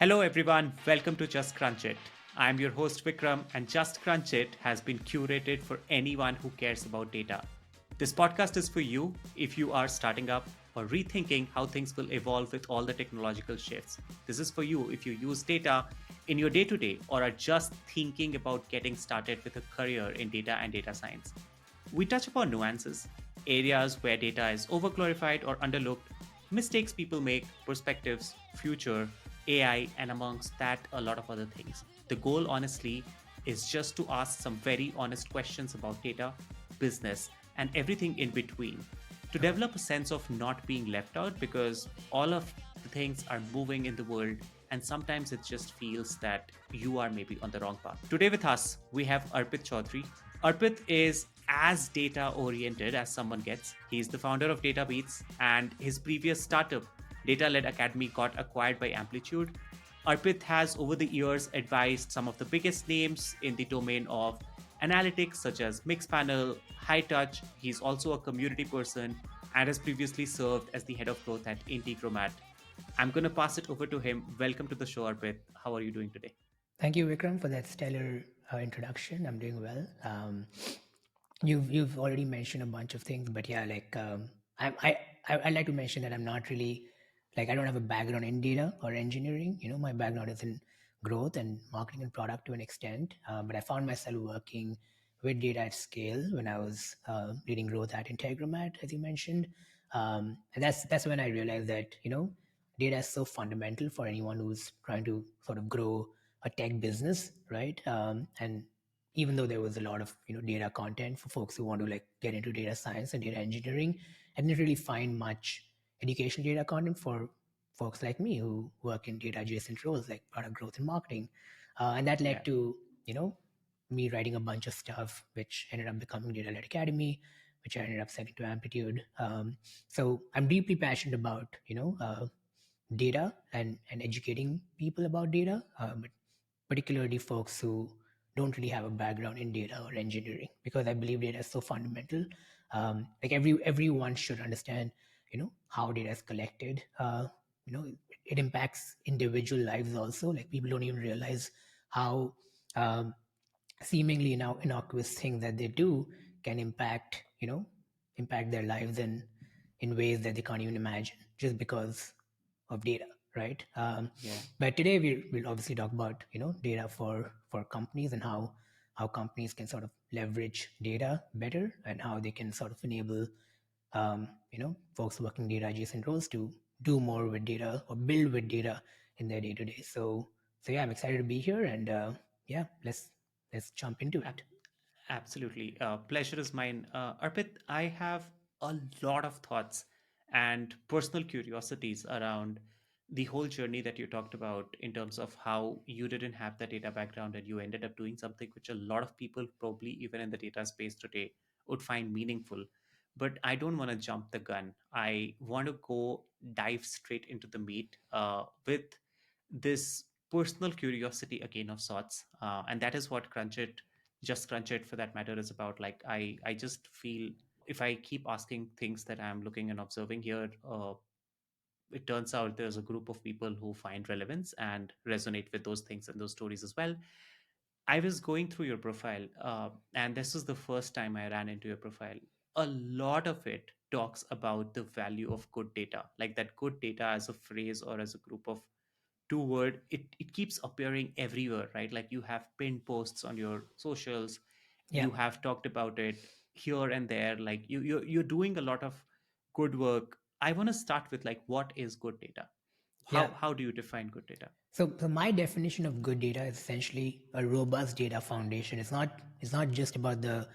Hello, everyone. Welcome to Just Crunch It. I'm your host, Vikram, and Just Crunch It has been curated for anyone who cares about data. This podcast is for you if you are starting up or rethinking how things will evolve with all the technological shifts. This is for you if you use data in your day to day or are just thinking about getting started with a career in data and data science. We touch upon nuances, areas where data is overglorified or underlooked, mistakes people make, perspectives, future, AI, and amongst that, a lot of other things. The goal, honestly, is just to ask some very honest questions about data, business, and everything in between to develop a sense of not being left out because all of the things are moving in the world and sometimes it just feels that you are maybe on the wrong path. Today with us, we have Arpit Choudhury. Arpit is as data oriented as someone gets. He's the founder of Data Beats, and his previous startup, Data Led Academy, got acquired by Amplitude. Arpit has over the years advised some of the biggest names in the domain of analytics, such as MixPanel, HiTouch. He's also a community person and has previously served as the head of growth at Integromat. I'm going to pass it over to him. Welcome to the show, Arpit. How are you doing today? Thank you, Vikram, for that stellar introduction. I'm doing well. You've already mentioned a bunch of things, but yeah, I like to mention that I'm not really I don't have a background in data or engineering. My background is in growth and marketing and product to an extent. But I found myself working with data at scale when I was leading growth at Integromat, as you mentioned. And that's when I realized that data is so fundamental for anyone who's trying to sort of grow a tech business, right? And even though there was a lot of data content for folks who want to get into data science and data engineering, I didn't really find much educational data content for folks like me who work in data adjacent roles like product growth and marketing, and that Yeah. led to me writing a bunch of stuff which ended up becoming Data Led Academy, which I ended up selling to Amplitude. So I'm deeply passionate about data and educating people about data, but particularly folks who don't really have a background in data or engineering, because I believe data is so fundamental. Everyone should understand, how data is collected. It impacts individual lives also. Like people don't even realize how um, seemingly innocuous things that they do can impact their lives in ways that they can't even imagine just because of data, right? Yeah. But today we'll obviously talk about data for companies and how companies can sort of leverage data better and how they can sort of enable folks working data adjacent roles to do more with data or build with data in their day to day. So yeah, I'm excited to be here, and yeah, let's jump into Ab- it. Absolutely. Pleasure is mine. Arpit, I have a lot of thoughts and personal curiosities around the whole journey that you talked about in terms of how you didn't have the data background and you ended up doing something which a lot of people, probably even in the data space today, would find meaningful. But I don't want to jump the gun. I want to go dive straight into the meat with this personal curiosity again of sorts. And that is what Crunch It, just Crunch It for that matter, is about. Like I just feel if I keep asking things that I'm looking and observing here, it turns out there's a group of people who find relevance and resonate with those things and those stories as well. I was going through your profile, and this is the first time I ran into your profile. A lot of it talks about the value of good data, like that good data as a phrase or as a group of two word. It keeps appearing everywhere, right? Like you have pinned posts on your socials, Yeah. you have talked about it here and there. Like you're doing a lot of good work. I want to start with like, what is good data? Yeah. How do you define good data? So my definition of good data is essentially a robust data foundation. It's not just about the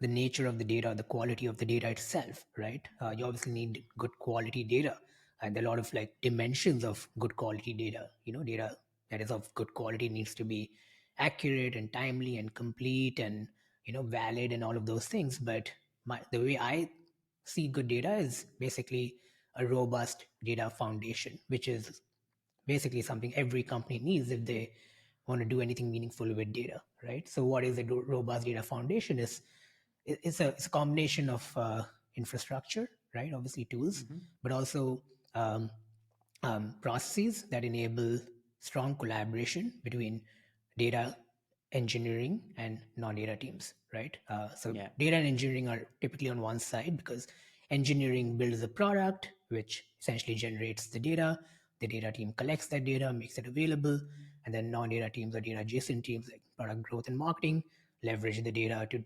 nature of the data, the quality of the data itself, right? You obviously need good quality data, and there are a lot of dimensions of good quality data. Data that is of good quality needs to be accurate and timely and complete and valid and all of those things. But the way I see good data is basically a robust data foundation, which is basically something every company needs if they want to do anything meaningful with data, right? So what is a robust data foundation is it's a combination of infrastructure, right? Obviously tools, Hmm. but also um, processes that enable strong collaboration between data engineering and non-data teams, right? So Yeah. data and engineering are typically on one side because engineering builds a product which essentially generates the data. The data team collects that data, makes it available, and then non-data teams or data adjacent teams like product growth and marketing leverage the data to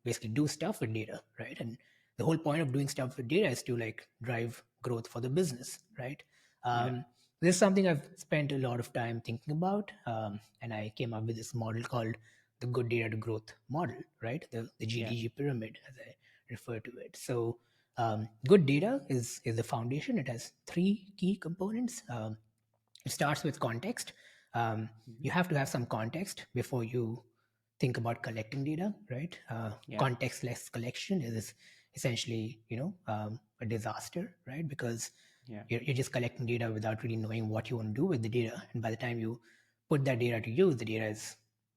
basically do stuff with data, right? And the whole point of doing stuff with data is to like drive growth for the business, right? Yeah. This is something I've spent a lot of time thinking about, and I came up with this model called the good data to growth model, right? The Yeah. GDG pyramid, as I refer to it. So, good data is the foundation. It has three key components. It starts with context. Um, Hmm. you have to have some context before you think about collecting data, right? Yeah. Context-less collection is essentially, a disaster, right? Because Yeah. you're just collecting data without really knowing what you want to do with the data. And by the time you put that data to use, the data is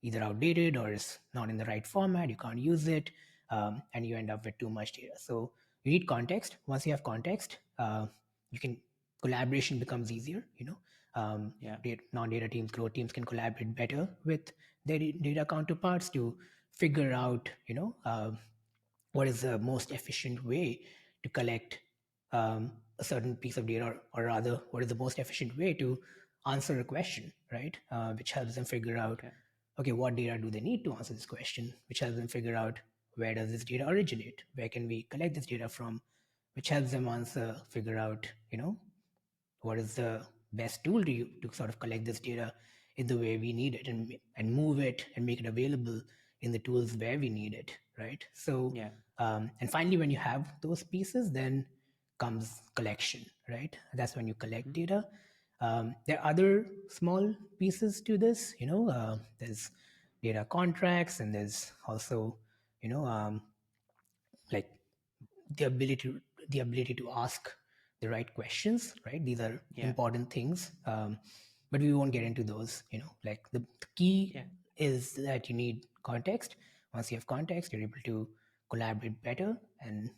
either outdated or is not in the right format. You can't use it, and you end up with too much data. So you need context. Once you have context, you can collaboration becomes easier. Yeah. Non-data teams, growth teams can collaborate better with their data counterparts to figure out, what is the most efficient way to collect a certain piece of data, or rather, what is the most efficient way to answer a question, right? Which helps them figure out, Okay. okay, what data do they need to answer this question, which helps them figure out where does this data originate, where can we collect this data from, which helps them answer, figure out, what is the best tool to sort of collect this data in the way we need it, and move it and make it available in the tools where we need it, right? So Yeah. and finally, when you have those pieces, then comes collection, right? That's when you collect Hmm. data. There are other small pieces to this, there's data contracts, and there's also, you know like the ability to ask the right questions, right? These are Yeah. important things, but we won't get into those. Like the key Yeah. is that you need context. Once you have context, you're able to collaborate better, and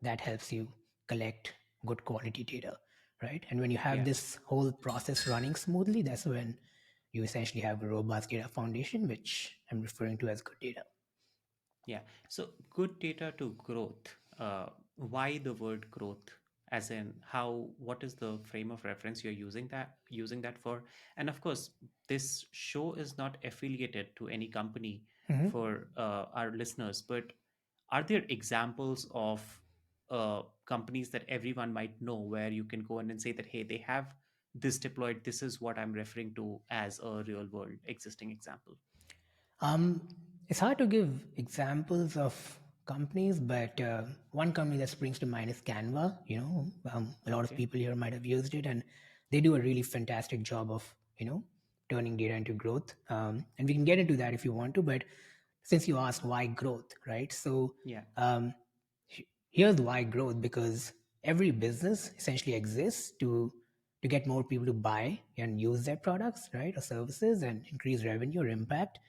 that helps you collect good quality data, right? And when you have Yeah. this whole process running smoothly, that's when you essentially have a robust data foundation, which I'm referring to as good data. Yeah. So good data to growth. Why the word growth? As in how, what is the frame of reference you're using that for? And of course, this show is not affiliated to any company Mhm. for our listeners, but are there examples of companies that everyone might know where you can go in and say that, hey, they have this deployed. This is what I'm referring to as a real world existing example. Um, it's hard to give examples of companies, but one company that springs to mind is Canva. A lot of Okay. people here might have used it, and they do a really fantastic job of turning data into growth. And we can get into that if you want to, but since you asked why growth, right? So Yeah. um, here's why growth, because every business essentially exists to get more people to buy and use their products, right, or services, and increase revenue or impact,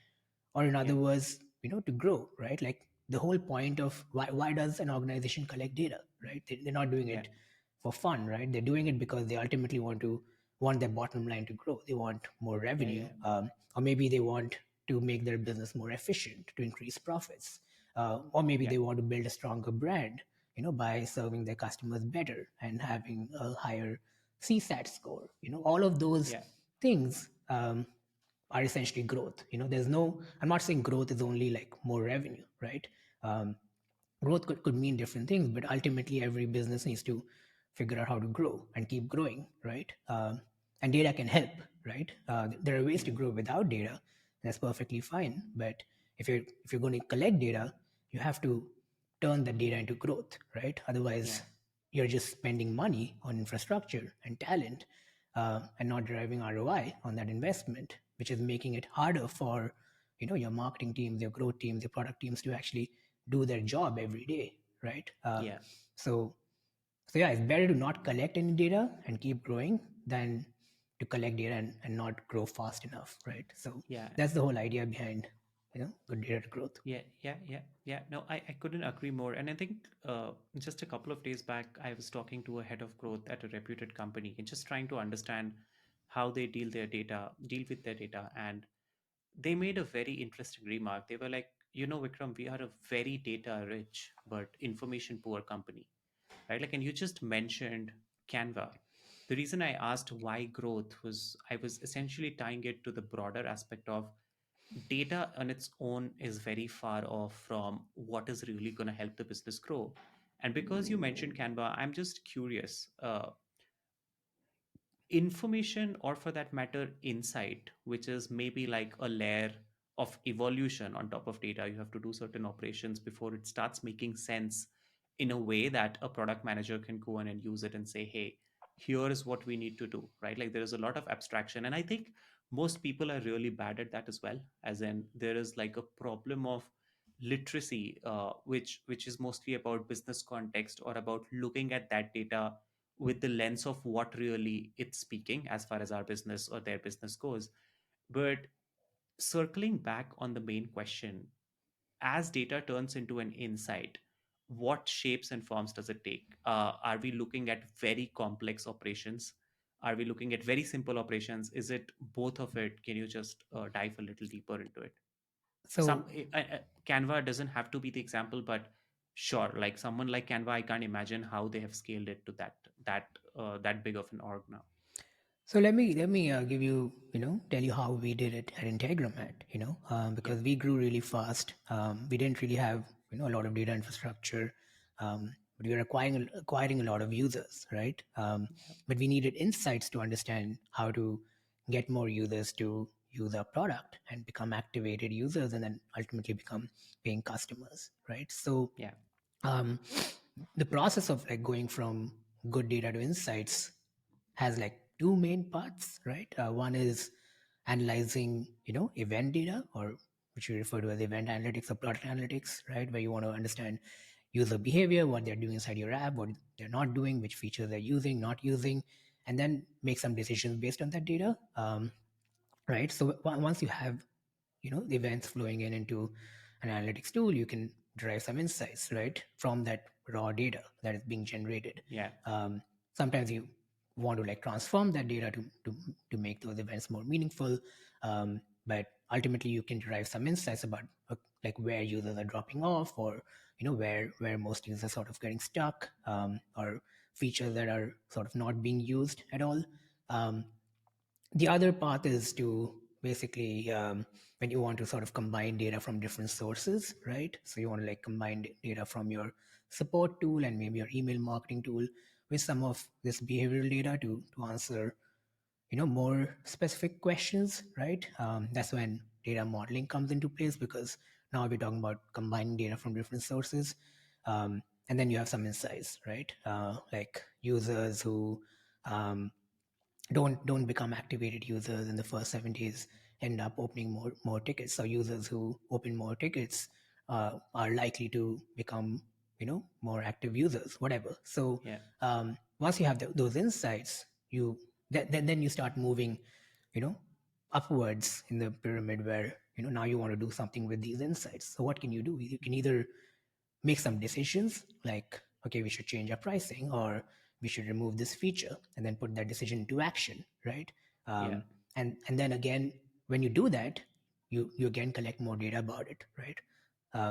or in Yeah. other words, to grow, right? Like the whole point of why does an organization collect data, right? They're not doing Yeah. it for fun, right? They're doing it because they ultimately want their bottom line to grow. They want more Yeah. revenue, Yeah. or maybe they want to make their business more efficient to increase profits, or maybe Yeah. they want to build a stronger brand, by serving their customers better and having a higher CSAT score. All of those Yeah. things are essentially growth. I'm not saying growth is only like more revenue, right? um, Growth could mean different things, but ultimately every business needs to figure out how to grow and keep growing, right? And data can help, right? There are ways to Hmm. grow without data. That's perfectly fine, but if you're going to collect data, you have to turn that data into growth, right? Yeah. Otherwise you're just spending money on infrastructure and talent, and not deriving ROI on that investment, which is making it harder for your marketing teams, your growth teams, your product teams to actually do their job every day, right? Yeah. So so yeah, it's better to not collect any data and keep growing than to collect data and not grow fast enough, right? So Yeah. that's the whole idea behind good data growth. Yeah. Yeah. Yeah. Yeah. No, I couldn't agree more. And I think just a couple of days back, I was talking to a head of growth at a reputed company and just trying to understand how they deal with their data. And they made a very interesting remark. They were like, Vikram, we are a very data rich but information poor company, right? Like, and you just mentioned Canva. The reason I asked why growth was, I was essentially tying it to the broader aspect of data on its own is very far off from what is really going to help the business grow. And because you mentioned Canva, I'm just curious. Information, or for that matter insight, which is maybe like a layer of evolution on top of data, you have to do certain operations before it starts making sense in a way that a product manager can go in and use it and say, hey, here's what we need to do, right? Like, there is a lot of abstraction, and I think most people are really bad at that as well. As in, there is like a problem of literacy, which is mostly about business context, or about looking at that data with the lens of what really it's speaking as far as our business or their business goes. But circling back on the main question, as data turns into an insight, what shapes and forms does it take? Are we looking at very complex operations? Are we looking at very simple operations? Is it both of it? Can you just dive a little deeper into it? Some So Canva doesn't have to be the example, but sure, like someone like Canva, I can't imagine how they have scaled it to that big of an org now. So let me give you, tell you how we did it at Integromat. Yeah, Because we grew really fast. We didn't really have a lot of data infrastructure, but we were acquiring a lot of users, right? yeah, But we needed insights to understand how to get more users to use our product and become activated users, and then ultimately become paying customers, right? So yeah, um, the process of like going from good data to insights has like two main parts, right? One is analyzing, event data, or which we refer to as event analytics or product analytics, right? Where you want to understand user behavior, what they're doing inside your app, what they're not doing, which features they're using, not using, and then make some decisions based on that data. Right. So once you have, the events flowing in into an analytics tool, you can derive some insights, right, from that raw data that is being generated. yeah, Sometimes you want to like transform that data to make those events more meaningful, but ultimately you can derive some insights about like where users are dropping off, or where most users are sort of getting stuck, or features that are sort of not being used at all. um, the other path is to basically, when you want to sort of combine data from different sources, right? So you want to like combine data from your support tool and maybe your email marketing tool with some of this behavioral data to answer more specific questions, right? That's when data modeling comes into place, because now we're talking about combining data from different sources. And then you have some insights, right? Like users who um, don't become activated users in the first 7 days end up opening more tickets. So users who open more tickets are likely to become more active users, whatever. So yeah, once you have those insights, you then you start moving you know upwards in the pyramid, where now you want to do something with these insights. So what can you do? You can either make some decisions like, okay, we should change our pricing, or we should remove this feature, and then put that decision into action, right? yeah, And then again, when you do that, you again collect more data about it, right?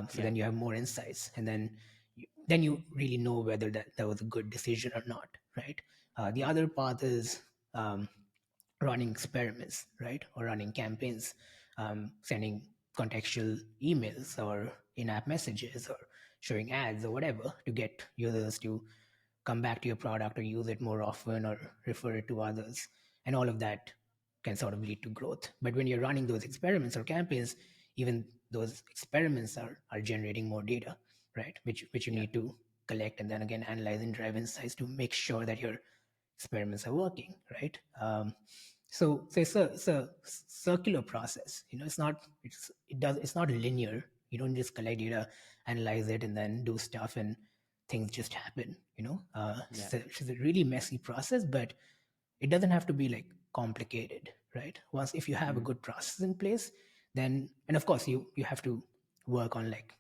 So yeah, then you have more insights, and then you really know whether that was a good decision or not, right? The yeah, other path is um, running experiments, right? Or running campaigns, sending contextual emails or in-app messages, or showing ads or whatever, to get users to come back to your product or use it more often or refer it to others. And all of that can sort of lead to growth. But when you're running those experiments or campaigns, even those experiments are generating more data, right? Which you yeah, need to collect and then again analyze and drive insights to make sure that your experiments are working, right? So it's a circular process. It's not linear. You don't just collect data, analyze it, and then do stuff, and things just happen. yeah, It's a really messy process, but it doesn't have to be like complicated, right? Once if you have a mm, good process in place, then, and of course you have to work on like,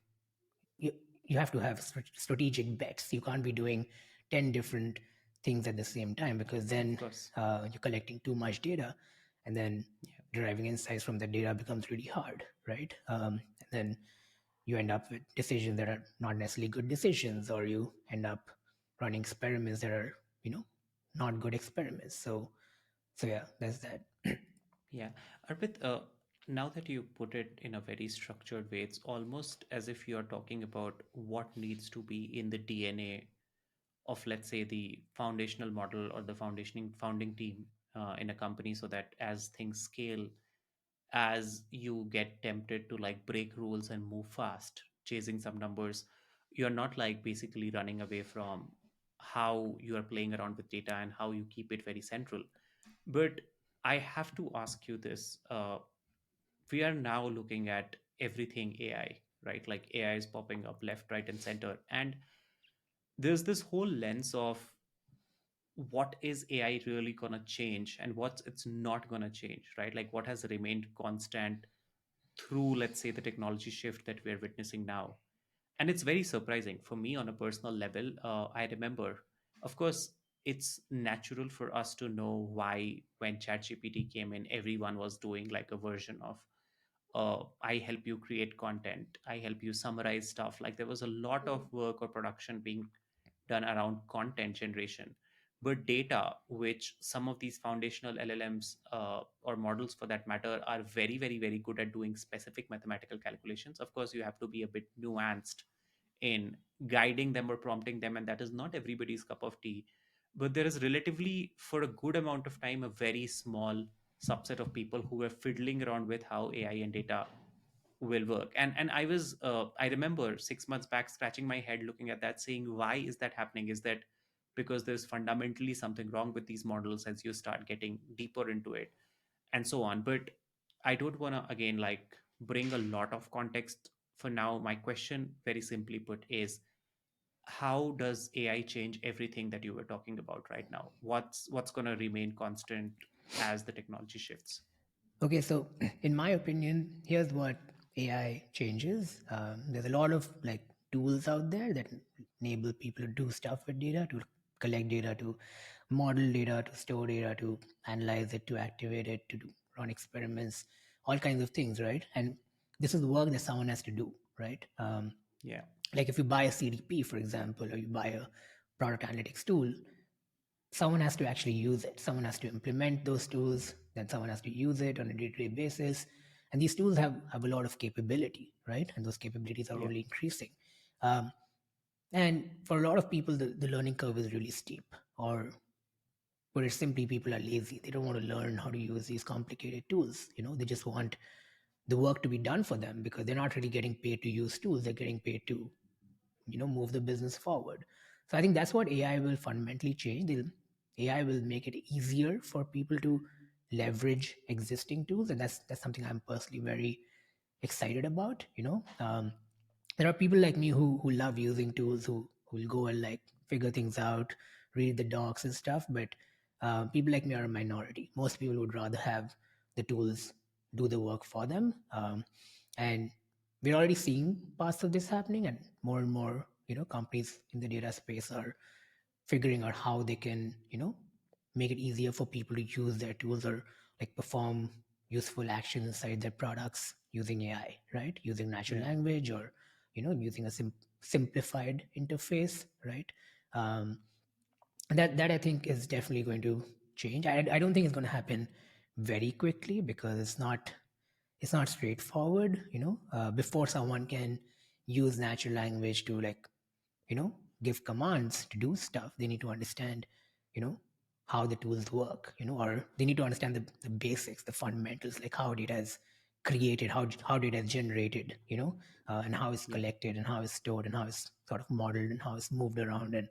you, you have to have strategic bets. You can't be doing 10 different things at the same time, because Of then course. you're collecting too much data, and then Yeah. deriving insights from the data becomes really hard, right? And then you end up with decisions that are not necessarily good decisions, or you end up running experiments that are, not good experiments. So yeah, that's that. Yeah. Arpit, now that you put it in a very structured way, it's almost as if you're talking about what needs to be in the DNA of, let's say, the foundational model or the founding team in a company, so that as things scale, as you get tempted to like break rules and move fast, chasing some numbers, you're not like basically running away from how you are playing around with data and how you keep it very central. But I have to ask you this. We are now looking at everything AI, right? Like AI is popping up left, right, and center. And there's this whole lens of what is AI really going to change and what it's not going to change, right? Like what has remained constant through, let's say, the technology shift that we're witnessing now. And it's very surprising for me on a personal level. I remember, of course, it's natural for us to know why when ChatGPT came in, everyone was doing like a version of I help you create content, I help you summarize stuff. Like there was a lot of work or production being done around content generation. But data, which some of these foundational LLMs or models for that matter are very, very, very good at doing specific mathematical calculations. Of course, you have to be a bit nuanced in guiding them or prompting them, and that is not everybody's cup of tea. But there is relatively, for a good amount of time, a very small subset of people who were fiddling around with how AI and data will work. And I remember 6 months back scratching my head looking at that, saying, why is that happening? Is that because there's fundamentally something wrong with these models as you start getting deeper into it, and so on? But I don't want to again like bring a lot of context for now. My question, very simply put, is how does AI change everything that you were talking about right now? What's going to remain constant as the technology shifts? Okay, so in my opinion, here's what AI changes. There's a lot of like tools out there that enable people to do stuff with data, to collect data, to model data, to store data, to analyze it, to activate it, to run experiments, all kinds of things, right? And this is work that someone has to do, right? Yeah. Like if you buy a CDP, for example, or you buy a product analytics tool, someone has to actually use it. Someone has to implement those tools. Then someone has to use it on a day-to-day basis. And these tools have a lot of capability, right? And those capabilities are Yeah. only increasing. Um, and for a lot of people, the learning curve is really steep. Or put it simply, people are lazy. They don't want to learn how to use these complicated tools. They just want the work to be done for them, because they're not really getting paid to use tools. They're getting paid to move the business forward. So I think that's what AI will fundamentally change. AI will make it easier for people to leverage existing tools, and that's something I'm personally very excited about. There are people like me who love using tools, who will go and like figure things out, read the docs and stuff. But people like me are a minority. Most people would rather have the tools do the work for them. And we're already seeing parts of this happening, and more companies in the data space are figuring out how they can make it easier for people to use their tools, or like perform useful actions inside their products using AI, right? Using natural Yeah. language, or using a simplified interface, right? um, that I think is definitely going to change. I don't think it's going to happen very quickly, because it's not straightforward. Before someone can use natural language to like give commands to do stuff, they need to understand you know how the tools work, or they need to understand the basics, the fundamentals, like how data is created, how data is generated, and how it's Yeah. collected, and how it's stored, and how it's sort of modeled, and how it's moved around, and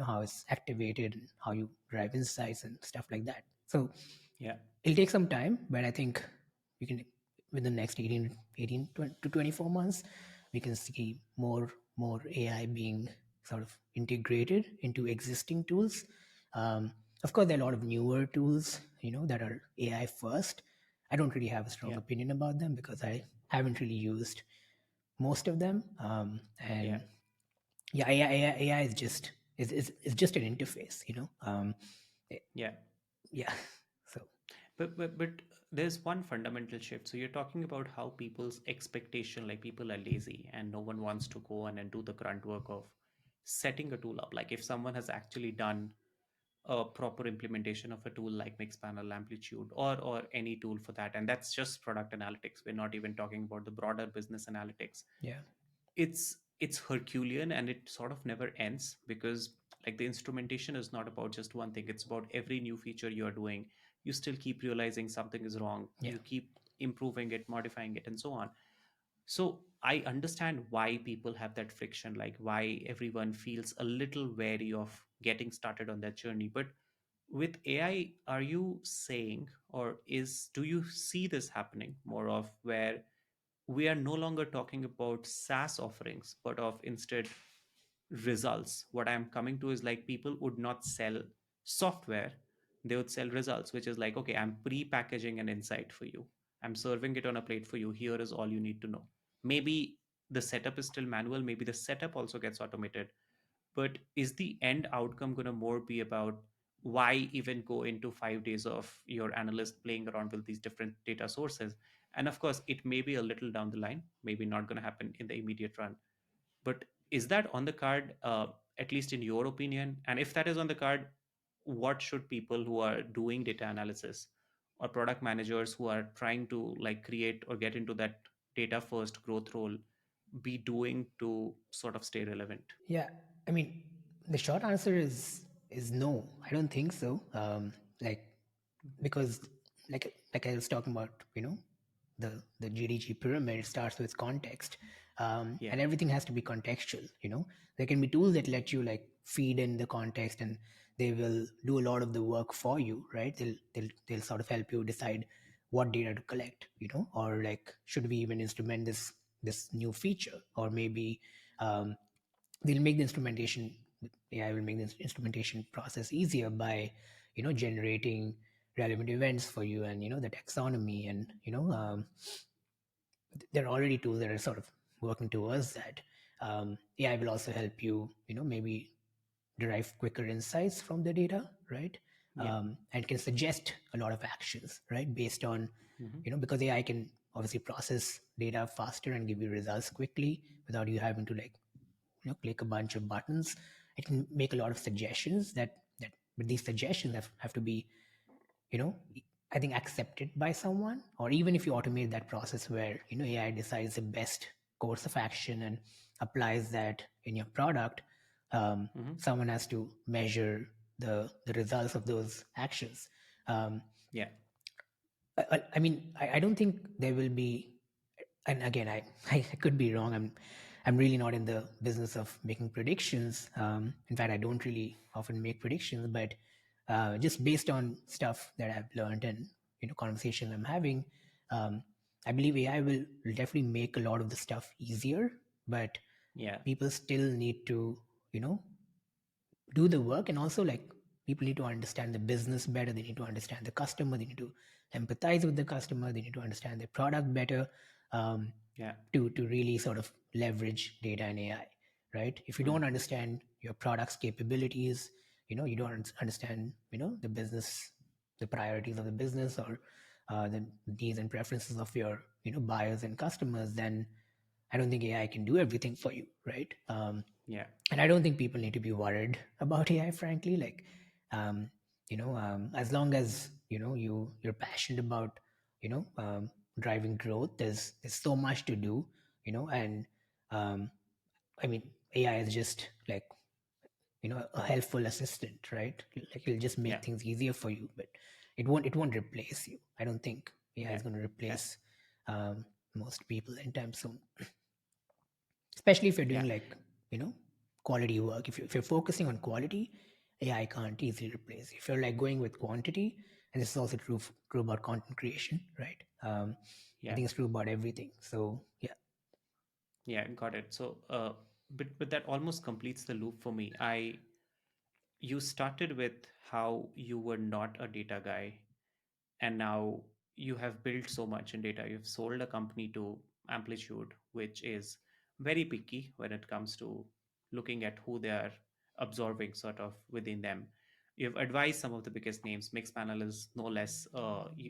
how it's activated, and how you derive insights and stuff like that. So Yeah. it'll take some time, but I think we can, within the next 18 to 24 months, we can see more AI being sort of integrated into existing tools. Of course, there are a lot of newer tools, that are AI first. I don't really have a strong Yeah. opinion about them, because I haven't really used most of them. Yeah. And yeah, AI is just is just an interface, eh, Yeah. yeah. So But there's one fundamental shift. So you're talking about how people's expectation, like people are lazy and no one wants to go on and do the grunt work of setting a tool up. Like if someone has actually done a proper implementation of a tool like Mixpanel, Amplitude, or any tool for that, and that's just product analytics. We're not even talking about the broader business analytics. yeah, It's Herculean and it sort of never ends because like the instrumentation is not about just one thing. It's about every new feature you're doing. You still keep realizing something is wrong. yeah, You keep improving it, modifying it, and so on. So I understand why people have that friction, like why everyone feels a little wary of getting started on that journey. But with AI, are you saying, or is do you see this happening more of where we are no longer talking about SaaS offerings, but of instead results? What I'm coming to is like people would not sell software, they would sell results, which is like, okay, I'm pre-packaging an insight for you. I'm serving it on a plate for you. Here is all you need to know. Maybe the setup is still manual, maybe the setup also gets automated, but is the end outcome going to more be about why even go into 5 days of your analyst playing around with these different data sources? And of course it may be a little down the line, maybe not going to happen in the immediate run, but is that on the card, at least in your opinion? And if that is on the card, what should people who are doing data analysis or product managers who are trying to like create or get into that data first growth role be doing to sort of stay relevant? yeah. I mean, the short answer is no. I don't think so. Like because like I was talking about, the GDG pyramid starts with context, Yeah. and everything has to be contextual. There can be tools that let you like feed in the context, and they will do a lot of the work for you, right? They'll sort of help you decide what data to collect, or like should we even instrument this new feature, or maybe um, they'll make the instrumentation AI will make the instrumentation process easier by generating relevant events for you, and the taxonomy, and there are already tools that are sort of working towards that. AI will also help you, maybe derive quicker insights from the data, right? Yeah. And can suggest a lot of actions, right, based on, Hmm. because AI can obviously process data faster and give you results quickly without you having to like click a bunch of buttons. It can make a lot of suggestions that but these suggestions have to be, you know I think, accepted by someone. Or even if you automate that process where AI decides the best course of action and applies that in your product, Hmm. someone has to measure the results of those actions. um, Yeah. I mean, I don't think there will be, and again, I could be wrong. I'm really not in the business of making predictions. In fact, I don't really often make predictions, but just based on stuff that I've learned and conversations I'm having, um, I believe AI will definitely make a lot of the stuff easier, but Yeah. people still need to you know do the work. And also, like, people need to understand the business better, they need to understand the customer, they need to empathize with the customer, they need to understand their product better, um, Yeah. to really sort of leverage data and AI, right? If you Mm. don't understand your product's capabilities, you don't understand the business, the priorities of the business, or the needs and preferences of your buyers and customers, then I don't think AI can do everything for you, right? Yeah. And I don't think people need to be worried about AI, frankly. Like, as long as you're passionate about driving growth, there's so much to do, and um, I mean, AI is just like a helpful assistant, right? Like, it'll just Yeah. make things easier for you, but it won't replace you. I don't think AI Yeah. is going to Yeah. replace most people anytime soon, especially if you're Yeah. doing like quality work. If you're focusing on quality, AI can't easily replace. If you're like going with quantity, and this is also true about content creation, right? I Yeah. think it's true about everything. So yeah. Yeah. Got it. So, but that almost completes the loop for me. You started with how you were not a data guy, and now you have built so much in data. You've sold a company to Amplitude, which is very picky when it comes to looking at who they are absorbing sort of within them. You've advised some of the biggest names. MixPanel is no less.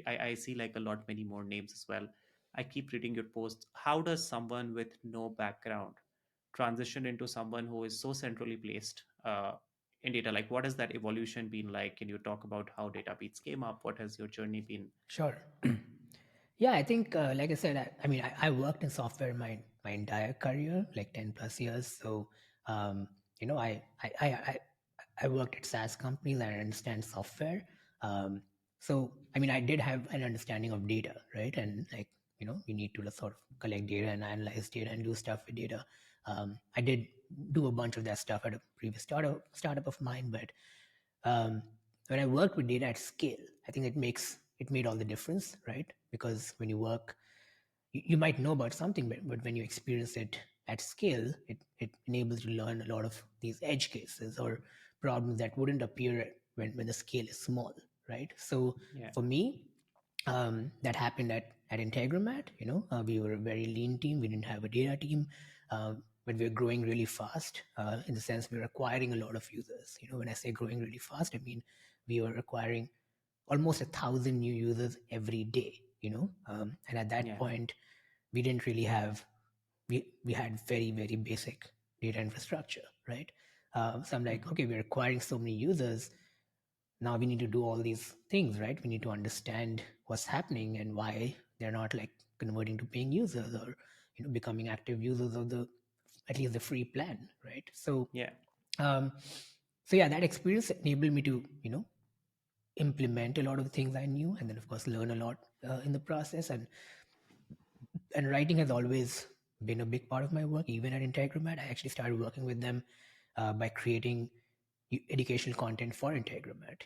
I see like a lot many more names as well. I keep reading your posts. How does someone with no background transition into someone who is so centrally placed in data? Like, what has that evolution been like? Can you talk about how data beats came up? What has your journey been? Sure. Yeah, I think, like I said, I mean, I worked in software my entire career, like 10 plus years. So, um, I worked at SaaS companies and I understand software. Um, so, I mean, I did have an understanding of data, right? And like, you need to sort of collect data and analyze data and do stuff with data. I did do a bunch of that stuff at a previous startup of mine, but um, when I worked with data at scale, I think it made all the difference, right? Because when you work, you might know about something, but when you experience it at scale, it enables you to learn a lot of these edge cases or problems that wouldn't appear when the scale is small, right? So Yeah, for me, that happened at Integromat. We were a very lean team. We didn't have a data team, but we were growing really fast. In the sense, we were acquiring a lot of users. When I say growing really fast, I mean we were acquiring almost 1,000 new users every day. And at that yeah, point, we didn't really have we had very very basic data infrastructure, right? So I'm like, hmm, okay, we're acquiring so many users, now we need to do all these things, right? We need to understand what's happening and why they're not like converting to paying users or becoming active users of the at least the free plan, right? So yeah, um so yeah, that experience enabled me to implement a lot of the things I knew, and then of course learn a lot in the process. And writing has always been a big part of my work. Even at Integromat, I actually started working with them by creating educational content for Integromat.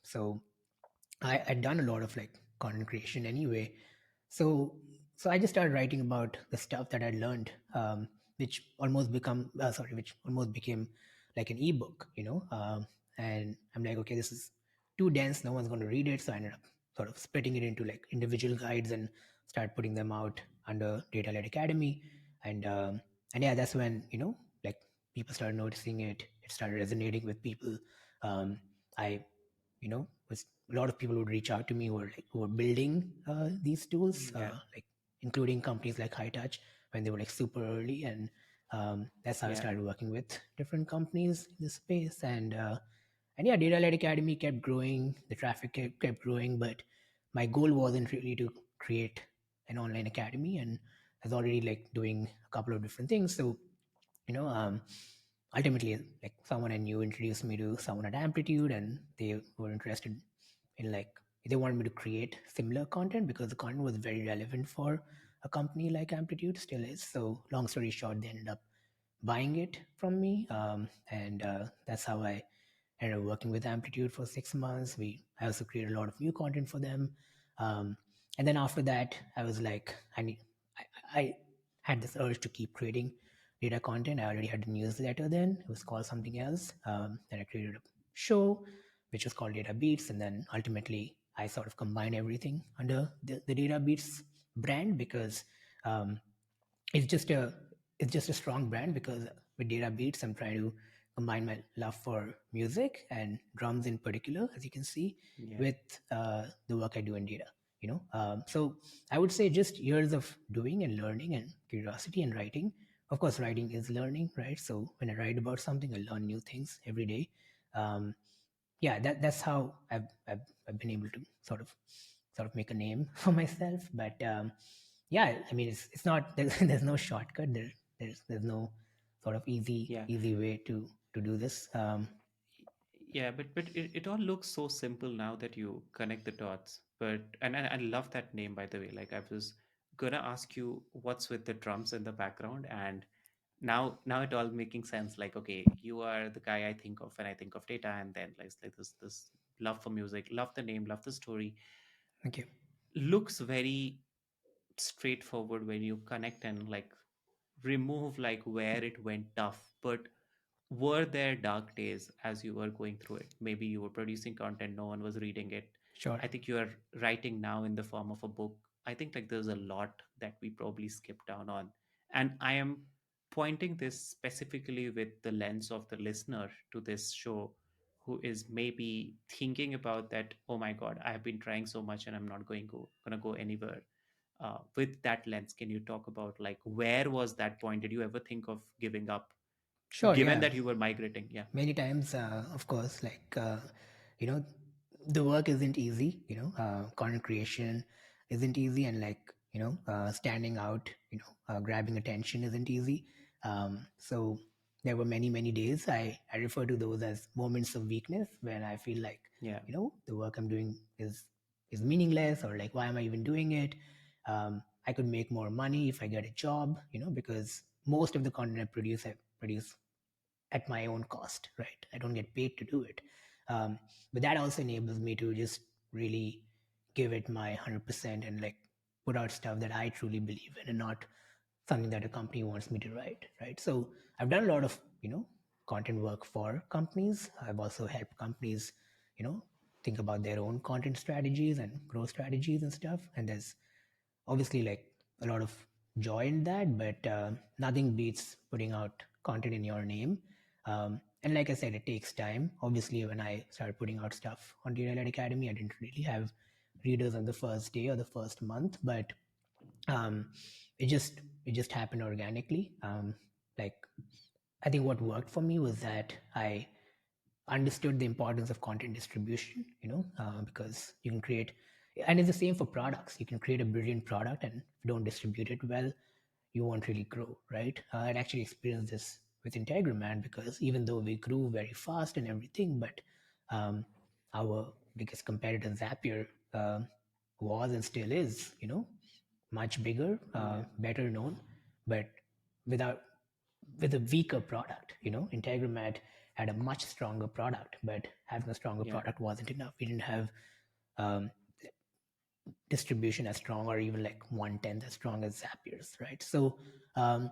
So I'd done a lot of like content creation anyway. So so I just started writing about the stuff that I learned, which almost became like an ebook, and I'm like, okay, this is too dense, no one's going to read it. So I ended up sort of splitting it into like individual guides and start putting them out under Data Led Academy. And yeah, that's when like people started noticing it. It started resonating with people. I was a lot of people would reach out to me who were building these tools, yeah, like including companies like HiTouch when they were like super early, and that's how I yeah, started working with different companies in this space. And yeah, Data Led Academy kept growing, the traffic kept growing, but my goal wasn't really to create an online academy, and I was already like doing a couple of different things. So you know um, ultimately, like someone I knew introduced me to someone at Amplitude, and they were interested in like they wanted me to create similar content because the content was very relevant for a company like Amplitude, still is. So long story short, they ended up buying it from me, and that's how I ended up working with Amplitude for 6 months. I also created a lot of new content for them, um, and then after that, I was like, I had this urge to keep creating data content. I already had a newsletter then; it was called something else. Then I created a show, which was called Data Beats, and then ultimately I sort of combined everything under the Data Beats brand because um, it's just a it's just a strong brand because with Data Beats I'm trying to combine my love for music and drums in particular, as you can see, yeah, with the work I do in data. So I would say just years of doing and learning and curiosity and writing. Of course, writing is learning, right? So when I write about something, I learn new things every day. Um, yeah, that's how I've been able to sort of make a name for myself. But yeah, I mean, it's not there's no shortcut. There's no sort of yeah. easy way to do this. Yeah, but it all looks so simple now that you connect the dots. But and I love that name, by the way. Like, I was gonna ask you what's with the drums in the background, and now it all making sense. Like, okay, you are the guy I think of when I think of data, and then like this love for music, love the name, love the story. Okay, Looks very straightforward when you connect and like remove like where it went tough. But were there dark days as you were going through it? Maybe you were producing content, no one was reading it. sure. I think you are writing now in the form of a book. I think like there's a lot that we probably skipped down on. And I am pointing this specifically with the lens of the listener to this show who is maybe thinking about that, oh my God, I have been trying so much and I'm not gonna go anywhere. With that lens, can you talk about like where was that point? Did you ever think of giving up, Sure, given yeah. that you were migrating? Yeah. Many times, of course, you know, the work isn't easy. Content creation isn't easy, and standing out, grabbing attention isn't easy. So there were many days. I refer to those as moments of weakness when I feel like, Yeah. the work I'm doing is meaningless, or like, why am I even doing it? I could make more money if I get a job, because most of the content I produce at my own cost, right? I don't get paid to do it. But that also enables me to just really give it my 100% and like put out stuff that I truly believe in and not something that a company wants me to write, right? So I've done a lot of, content work for companies. I've also helped companies, you know, think about their own content strategies and growth strategies and stuff. And there's obviously like a lot of joy in that, but nothing beats putting out content in your name. And like I said, it takes time. Obviously, when I started putting out stuff on Data Academy, I didn't really have readers on the first day or the first month, but um, it just happened organically. Like I think what worked for me was that I understood the importance of content distribution, because you can create, and it's the same for products. You can create a brilliant product, and if you don't distribute it well, you won't really grow, right? I actually experienced this with Integromat because even though we grew very fast and everything, but um, our biggest competitor, Zapier, was and still is, much bigger, Yeah. better known, but without with a weaker product. Integromat had a much stronger product, but having a stronger Yeah. product wasn't enough. We didn't have um, distribution as strong, or even like 1/10 as strong as Zapier's, right? So um,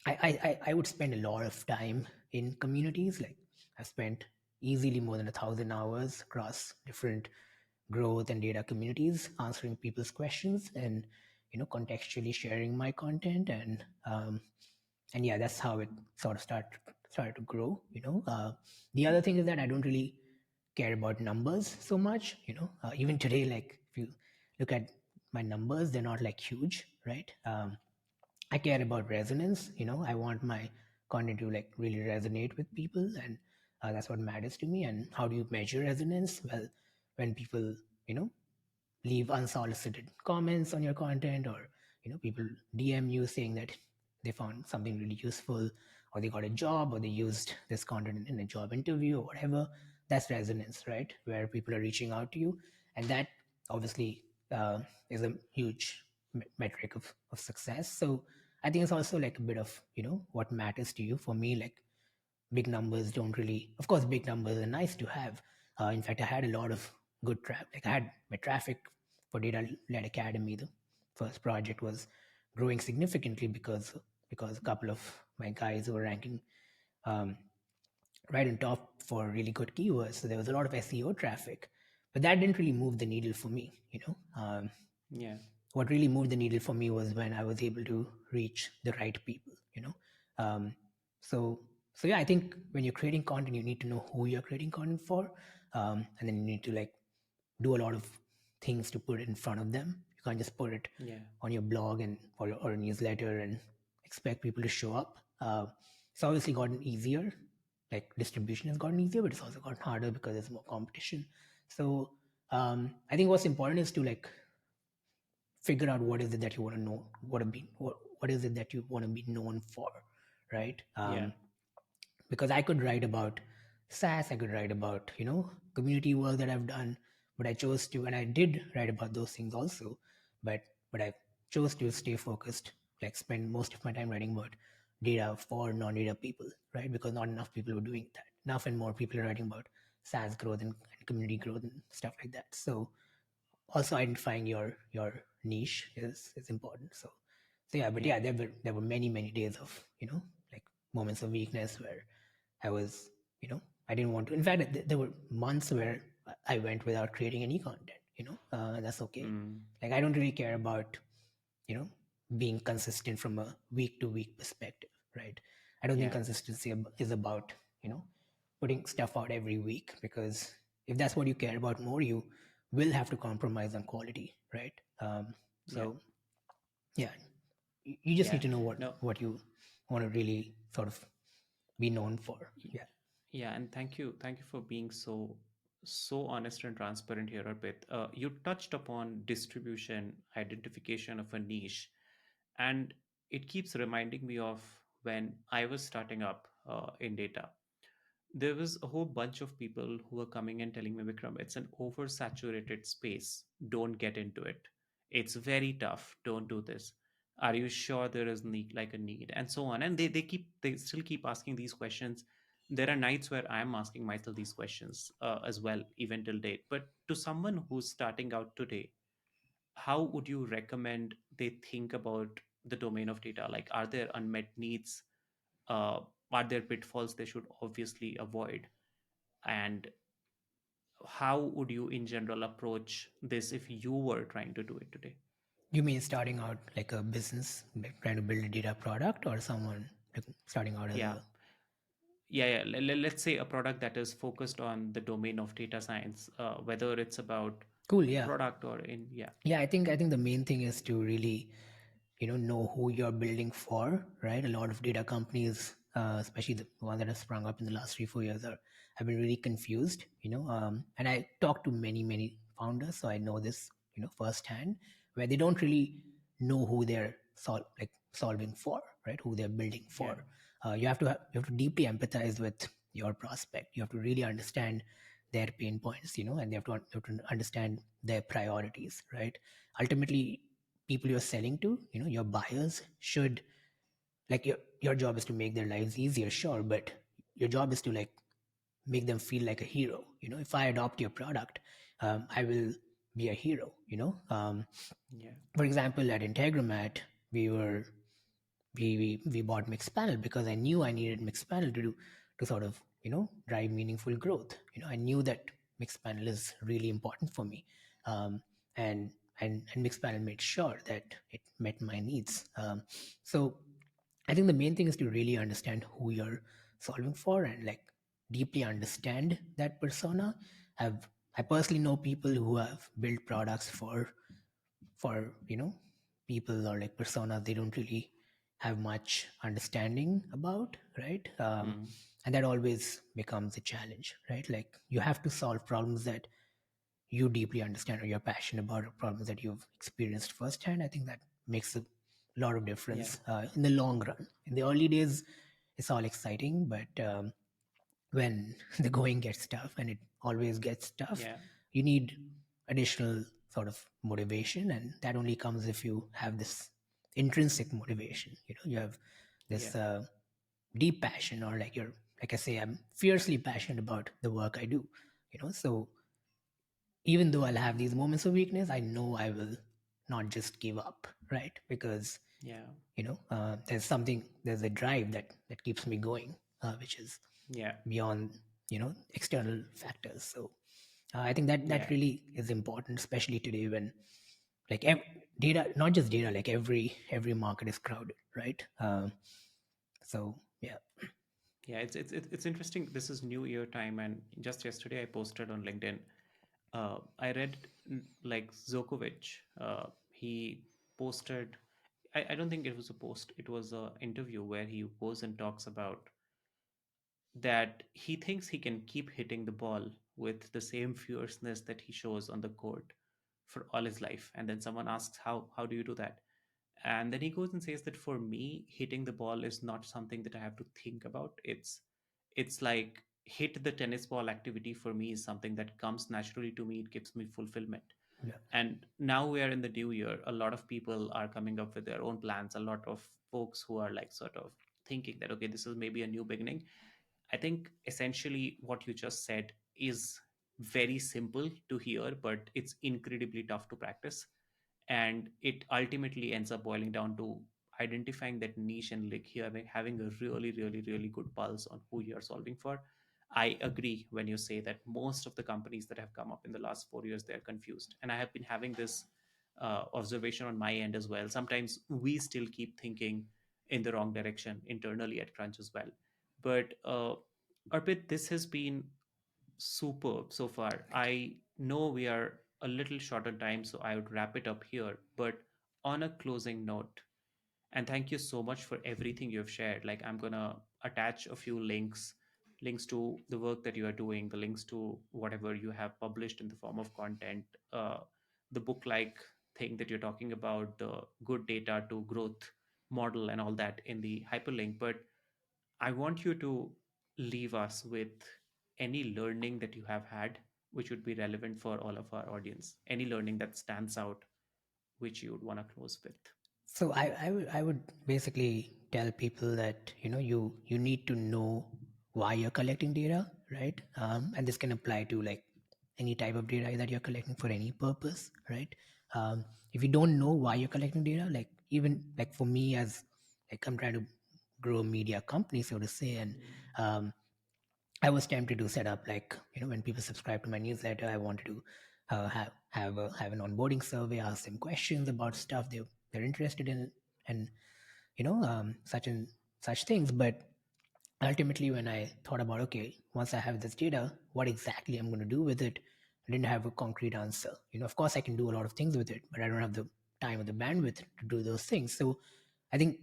I would spend a lot of time in communities. Like I've spent easily more than 1,000 hours across different growth and data communities, answering people's questions and contextually sharing my content. And yeah, that's how it sort of started to grow. The other thing is that I don't really care about numbers so much. Even today, like if you look at my numbers, they're not like huge, right? I care about resonance. I want my content to like really resonate with people, and that's what matters to me. And how do you measure resonance? Well, when people you know leave unsolicited comments on your content, or people DM you saying that they found something really useful, or they got a job, or they used this content in a job interview or whatever. That's resonance, right? Where people are reaching out to you, and that obviously is a huge metric of success. So I think it's also like a bit of what matters to you. For me, like big numbers don't really, of course big numbers are nice to have. In fact, I had a lot of good traffic. Like I had my traffic for Data Led Academy, the first project, was growing significantly because a couple of my guys were ranking um, right on top for really good keywords. So there was a lot of SEO traffic, but that didn't really move the needle for me. Yeah. What really moved the needle for me was when I was able to reach the right people. Um, so so yeah, I think when you're creating content, you need to know who you're creating content for, and then you need to like do a lot of things to put it in front of them. You can't just put it Yeah. on your blog and or a newsletter and expect people to show up. It's obviously gotten easier. Like distribution has gotten easier, but it's also gotten harder because there's more competition. So I think what's important is to like figure out what is it that you want to know, what is it that you want to be known for, right? Yeah. Because I could write about SaaS, I could write about community work that I've done, but I chose to, and I did write about those things also, but I chose to stay focused, like spend most of my time writing about data for non-data people, right? Because not enough people were doing that. Enough and more people are writing about SaaS growth and community growth and stuff like that. So also identifying your niche is important. So yeah, but Yeah. yeah, there were many days of like moments of weakness where I was I didn't want to. In fact, there were months where I went without creating any content. And that's okay. Mm. Like I don't really care about you know being consistent from a week to week perspective. right? I don't think Yeah. consistency is about, you know, putting stuff out every week, because if that's what you care about more, you will have to compromise on quality, right? Yeah. So yeah, you just Yeah. need to know No. what you want to really sort of be known for. y- Yeah. Yeah, and thank you for being so honest and transparent here, Arpit. You touched upon distribution, identification of a niche, and it keeps reminding me of when I was starting up in data. There was a whole bunch of people who were coming and telling me, Vikram, it's an oversaturated space. Don't get into it. It's very tough. Don't do this. Are you sure there is need like a need? And so on. And they still keep asking these questions. There are nights where I'm asking myself these questions as well, even till date. But to someone who's starting out today, how would you recommend they think about the domain of data? Like, are there unmet needs? Uh, are there pitfalls they should obviously avoid? And how would you in general approach this if you were trying to do it today? You mean starting out like a business, like trying to build a data product, or someone like starting out as Yeah, a yeah. Let's say a product that is focused on the domain of data science, whether it's about cool? a Yeah. product or in, yeah. Yeah, I think the main thing is to really, know who you're building for, right? A lot of data companies, especially the one that has sprung up in the last 3 4 years, have been really confused, and I talked to many founders, so I know this, firsthand, where they don't really know who they're solving for, right? Who they're building Yeah, for. You have to deeply empathize with your prospect. You have to really understand their pain points, and they have to understand their priorities, right? Ultimately, people you're selling to, your buyers should, like, your job is to make their lives easier, sure, but your job is to, like, make them feel like a hero. If I adopt your product, I will be a hero. yeah, For example, at Integromat, we were we bought MixPanel because I knew I needed MixPanel to sort of, drive meaningful growth. I knew that MixPanel is really important for me, um, and and MixPanel made sure that it met my needs. So I think the main thing is to really understand who you're solving for, and, like, deeply understand that persona. Have I personally know people who have built products for people, or like personas they don't really have much understanding about, right? mm, And that always becomes a challenge, right? Like, you have to solve problems that you deeply understand, or you're passionate about, or problems that you've experienced firsthand. I think that makes a lot of yeah, difference in the long run. In the early days, it's all exciting, but when the going gets tough, and it always gets tough, yeah, you need additional sort of motivation, and that only comes if you have this intrinsic motivation. You have yeah, this deep passion, or, like, you're, like I say, I'm fiercely passionate about the work I do. So even though I'll have these moments of weakness, I know I will not just give up, right? Because yeah, there's a drive that keeps me going, which is yeah, beyond external factors. So I think that yeah. really is important, especially today when, like, data, not just data, like every market is crowded, right? So yeah. Yeah, it's interesting. This is New Year time, and just yesterday I posted on LinkedIn. I read like Zokovic. He posted. I don't think it was a post. It was a interview where he goes and talks about that he thinks he can keep hitting the ball with the same fierceness that he shows on the court for all his life. And then someone asks, how do you do that? And then he goes and says that for me, hitting the ball is not something that I have to think about. It's like hit the tennis ball activity for me is something that comes naturally to me. It gives me fulfillment. Yeah. And now we are in the new year. A lot of people are coming up with their own plans. A lot of folks who are like sort of thinking that, okay, this is maybe a new beginning. I think essentially what you just said is very simple to hear, but it's incredibly tough to practice. And it ultimately ends up boiling down to identifying that niche and like having a really, really, really good pulse on who you're solving for. I agree when you say that most of the companies that have come up in the last 4 years, they're confused. And I have been having this observation on my end as well. Sometimes we still keep thinking in the wrong direction internally at Crunch as well. But Arpit, this has been superb so far. I know we are a little short on time, so I would wrap it up here. But on a closing note, and thank you so much for everything you've shared. Like, I'm gonna attach a few links to the work that you are doing, the links to whatever you have published in the form of content, the book like thing that you're talking about, the good data to growth model and all that in the hyperlink. But I want you to leave us with any learning that you have had which would be relevant for all of our audience, any learning that stands out which you would want to close with. So I would basically tell people that you need to know why you're collecting data, right? And this can apply to like any type of data that you're collecting for any purpose, right? If you don't know why you're collecting data, like even like for me as like I'm trying to grow a media company, so to say, and um, I was tempted to set up like when people subscribe to my newsletter, I wanted to have an onboarding survey, ask them questions about stuff they're interested in, and such and such things. But ultimately, when I thought about okay, once I have this data, what exactly I'm going to do with it, I didn't have a concrete answer. Of course, I can do a lot of things with it, but I don't have the time or the bandwidth to do those things. So I think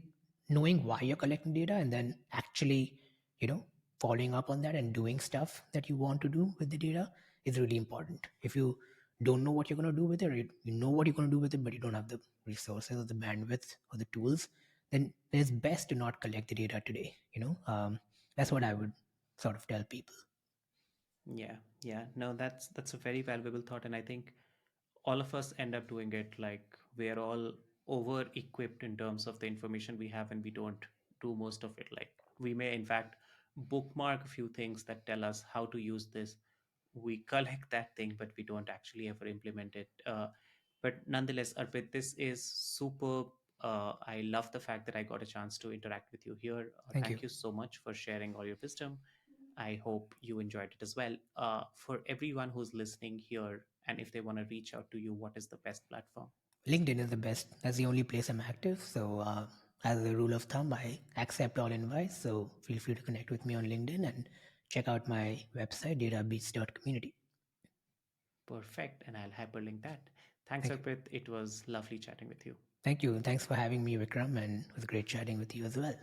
knowing why you're collecting data and then actually, you know, following up on that and doing stuff that you want to do with the data is really important. If you don't know what you're going to do with it, or you know what you're going to do with it, but you don't have the resources or the bandwidth or the tools, then it's best to not collect the data today. That's what I would sort of tell people. Yeah, yeah. No, that's a very valuable thought, and I think all of us end up doing it. Like, we're all over equipped in terms of the information we have, and we don't do most of it. Like, we may in fact bookmark a few things that tell us how to use this. We collect that thing, but we don't actually ever implement it. But nonetheless, Arpit, this is superb. I love the fact that I got a chance to interact with you here. Thank you. Thank you so much for sharing all your wisdom. I hope you enjoyed it as well. For everyone who's listening here, and if they want to reach out to you, what is the best platform? LinkedIn is the best. That's the only place I'm active. So, as a rule of thumb, I accept all invites. So, feel free to connect with me on LinkedIn and check out my website, databeats.community. Perfect. And I'll hyperlink that. Thanks, Thank you. Arpit. It was lovely chatting with you. Thank you. And thanks for having me, Vikram. And it was great chatting with you as well.